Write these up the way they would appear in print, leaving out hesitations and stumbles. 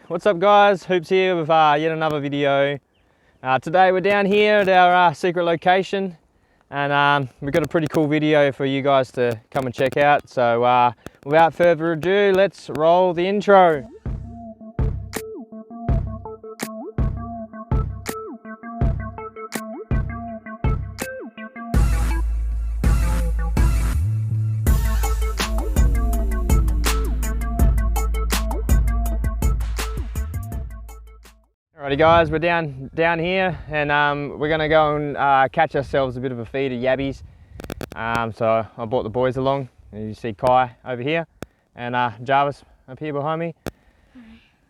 What's up guys, Hoops here with yet another video. Today we're down here at our secret location, and we've got a pretty cool video for you guys to come and check out. So without further ado, let's roll the intro. Alrighty guys, we're down here, and we're gonna go and catch ourselves a bit of a feed of yabbies. So I brought the boys along. You see Kai over here, and Jarvis up here behind me.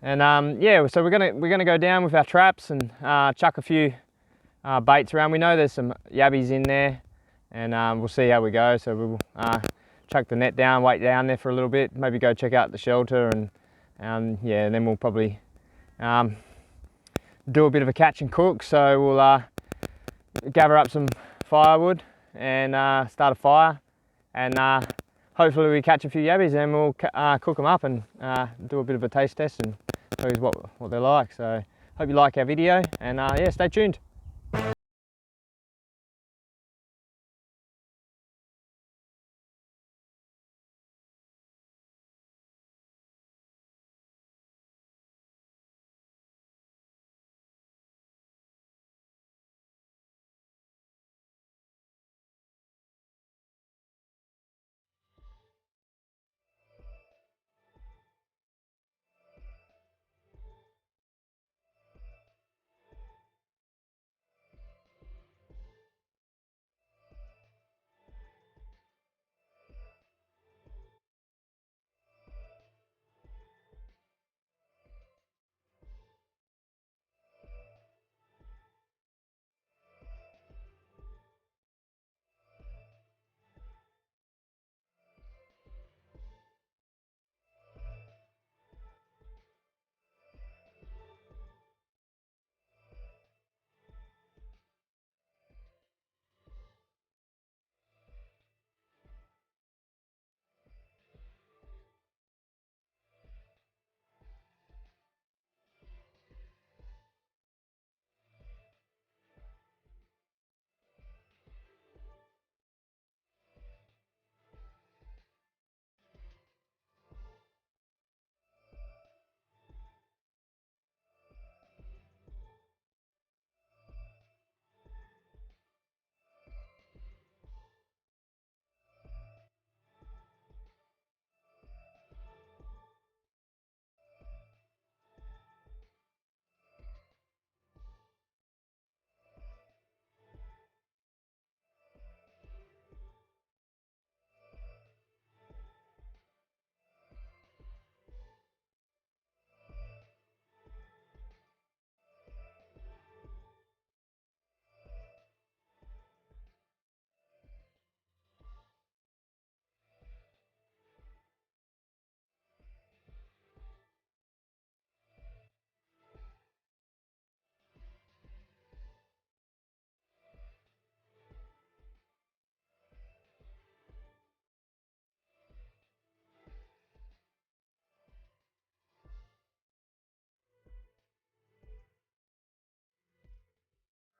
And yeah, so we're gonna go down with our traps and chuck a few baits around. We know there's some yabbies in there, and we'll see how we go. So we'll chuck the net down, wait down there for a little bit, maybe go check out the shelter, and yeah, and then we'll probably do a bit of a catch and cook. So we'll gather up some firewood and start a fire, and hopefully we catch a few yabbies, and we'll cook them up and do a bit of a taste test and show you what they're like. So hope you like our video, and yeah, stay tuned.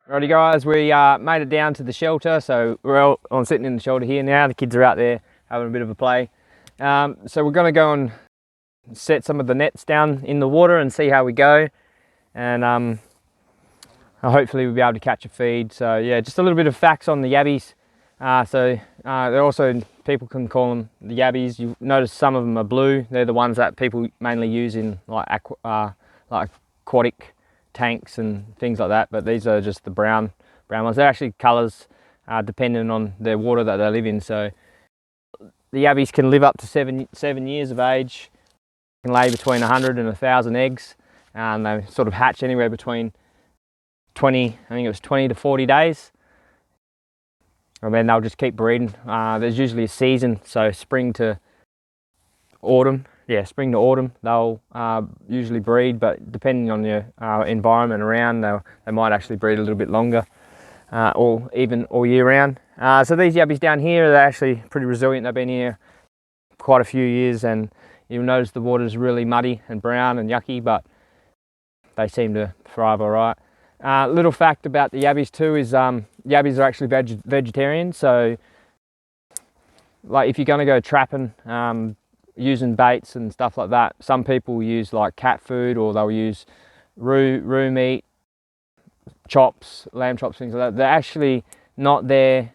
Alrighty guys, we made it down to the shelter, so I'm sitting in the shelter here now. The kids are out there having a bit of a play. So we're going to go and set some of the nets down in the water and see how we go, and hopefully we'll be able to catch a feed. So yeah, just a little bit of facts on the yabbies. They're also, people can call them the yabbies. You notice some of them are blue. They're the ones that people mainly use in like aquatic tanks and things like that, but these are just the brown ones. They're actually colours depending on the water that they live in. So the yabbies can live up to seven years of age, can lay between 100 and 1,000 eggs, and they sort of hatch anywhere between 20 to 40 days, and then they'll just keep breeding. There's usually a season, so spring to autumn, spring to autumn, they'll usually breed, but depending on your environment around, they might actually breed a little bit longer, or even all year round. So these yabbies down here, they're actually pretty resilient. They've been here quite a few years, and you'll notice the water's really muddy and brown and yucky, but they seem to thrive all right. Little fact about the yabbys too is yabbys are actually vegetarian, so like if you're going to go trapping, using baits and stuff like that, some people use like cat food, or they'll use roo meat, chops, lamb chops, things like that. They're actually not there.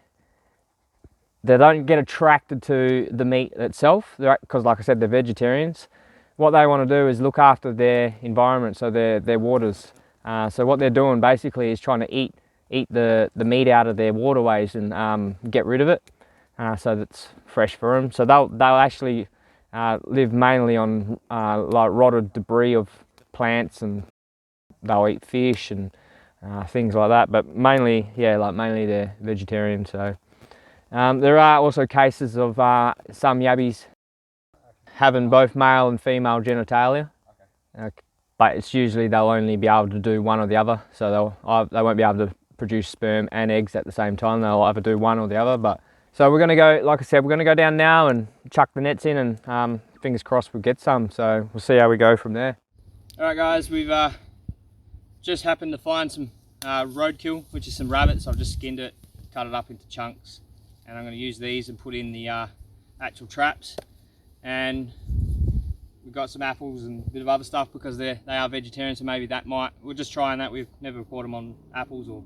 They don't get attracted to the meat itself, because like I said, they're vegetarians. What they want to do is look after their environment, so their waters. So what they're doing basically is trying to eat the meat out of their waterways and get rid of it, so that's fresh for them. So they'll actually live mainly on like rotted debris of plants, and they'll eat fish and things like that. But mainly, yeah, like mainly they're vegetarian. So there are also cases of some yabbys having both male and female genitalia, but it's usually they'll only be able to do one or the other. So they won't be able to produce sperm and eggs at the same time. They'll either do one or the other. But so we're going to go, like I said, we're going to go down now and chuck the nets in, and fingers crossed we'll get some. So we'll see how we go from there. All right, guys, we've just happened to find some roadkill, which is some rabbits. I've just skinned it, cut it up into chunks, and I'm going to use these and put in the actual traps. And we've got some apples and a bit of other stuff because they are vegetarian, so maybe that might, we're just trying that. We've never caught them on apples or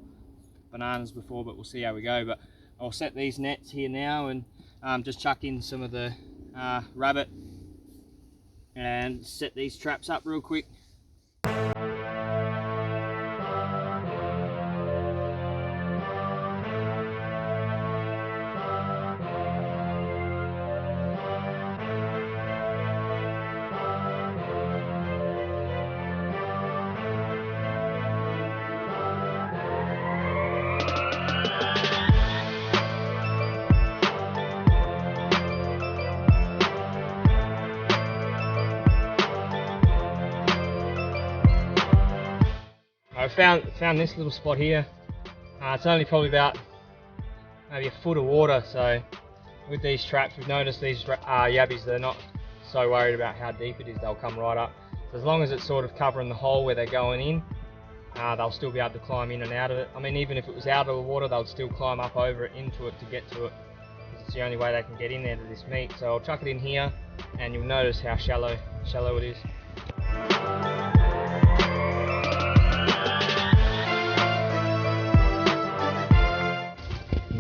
bananas before, but we'll see how we go. But I'll set these nets here now and just chuck in some of the rabbit and set these traps up real quick. I found this little spot here. It's only probably about maybe a foot of water, so with these traps we've noticed these yabbys, they're not so worried about how deep it is. They'll come right up. So as long as it's sort of covering the hole where they're going in, they'll still be able to climb in and out of it. I mean, even if it was out of the water, they'll still climb up over it into it to get to it, because it's the only way they can get in there to this meat. So I'll chuck it in here and you'll notice how shallow it is.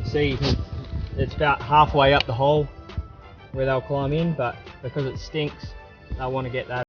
See, it's about halfway up the hole where they'll climb in, but because it stinks, they'll want to get that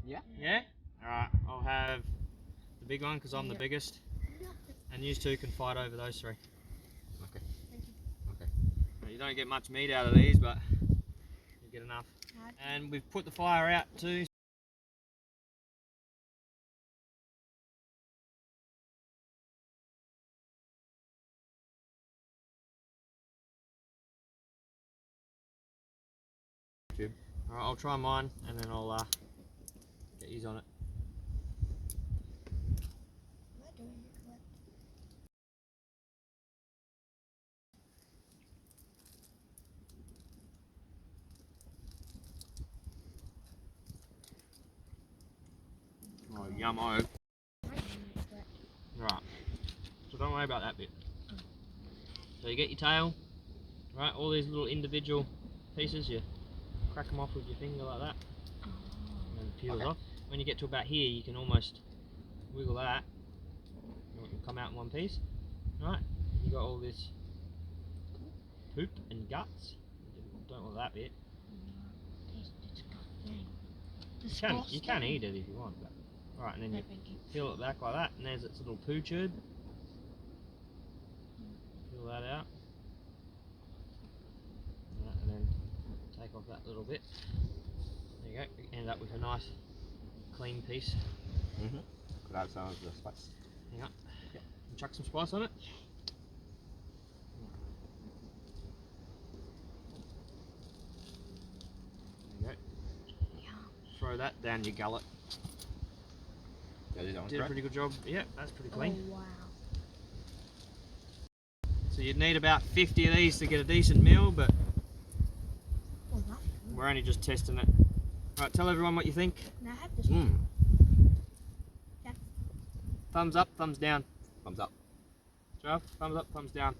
Yeah. Yeah? Alright, I'll have the big one because I'm the biggest. And you two can fight over those three. Okay. Thank you. Okay. You don't get much meat out of these, but you get enough. And we've put the fire out too. Alright, I'll try mine and then I'll get yous on it. Am I doing it correct? Oh, yummo. Am I doing it correct? Right, so don't worry about that bit. So you get your tail, right, all these little individual pieces, you crack them off with your finger like that, and then peel it off. When you get to about here, you can almost wiggle that, and it will come out in one piece. Right, you got all this poop and guts. Don't want that bit. You can eat it if you want, but right, and then you peel it back like that, and there's its little poo tube. Peel that out. Right, and then take off that little bit. There you go. You end up with a nice clean piece. Could add some of the spice. Hang on. And chuck some spice on it. There you go. Throw that down your gullet. Did a pretty good job. Yeah, that's pretty clean. Oh, wow. So you'd need about 50 of these to get a decent meal, but Oh, that's good. we're only just testing it. Right, tell everyone what you think. Can I have this? Yeah. Thumbs up, thumbs down. Thumbs up. Jarv, thumbs up, thumbs down.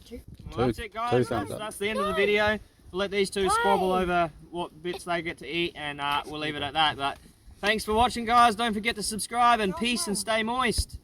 Two. Well, that's it, guys. That's the end of the video. We'll let these two squabble over what bits they get to eat, and we'll leave it at that. But thanks for watching, guys. Don't forget to subscribe, and peace and stay moist.